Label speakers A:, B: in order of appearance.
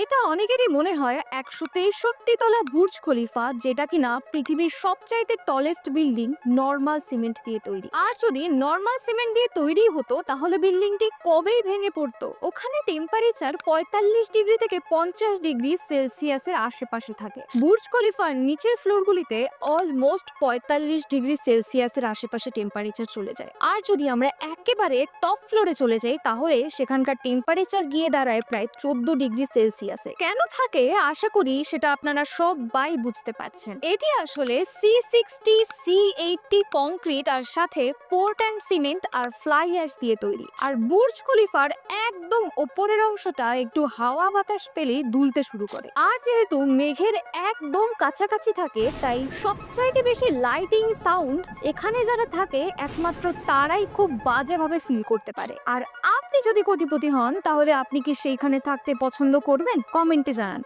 A: এটা অনেকেরই মনে হয় ১৬৩ তলা বুর্জ খলিফা, যেটা কিনা পৃথিবীর সবচাইতে টলেস্ট বিল্ডিং, নর্মাল সিমেন্ট দিয়ে তৈরি। আর যদি নর্মাল সিমেন্ট দিয়ে তৈরি হতো তাহলে বিল্ডিংটি কবেই ভেঙে পড়তো। ওখানে টেম্পারেচার ৪৫ ডিগ্রি থেকে ৫০ ডিগ্রি সেলসিয়াসের আশেপাশে থাকে। বুর্জ খলিফার নিচের ফ্লোরগুলিতে অলমোস্ট ৪৫ ডিগ্রি সেলসিয়াসের আশেপাশে টেম্পারেচার চলে যায়। আর যদি আমরা একেবারে টপ ফ্লোরে চলে যাই তাহলে সেখানকার টেম্পারেচার গিয়ে দাঁড়ায় প্রায় ১৪ ডিগ্রি সেলসিয়াসে। কেন থাকে আশা করি সেটা আপনারা সবাই বুঝতে পারছেন। এটি আসলে C60 C80 কংক্রিট আর সাথে পোর্টল্যান্ড সিমেন্ট আর ফ্লাই অ্যাশ দিয়ে তৈরি। আর বুর্জ খলিফার একদম ওপরের অংশটা একটু হাওয়া বাতাস পেলেই দুলতে শুরু করে। আর যেহেতু মেঘের একদম কাছাকাছি থাকে তাই সবচাইতে বেশি লাইটিং সাউন্ড এখানে যারা থাকে একমাত্র তারাই খুব বাজেভাবে ফিল করতে পারে। আর আপনি যদি কোটিপতি হন তাহলে আপনি কি সেইখানে থাকতে পছন্দ করবেন? কমেন্টে জানান।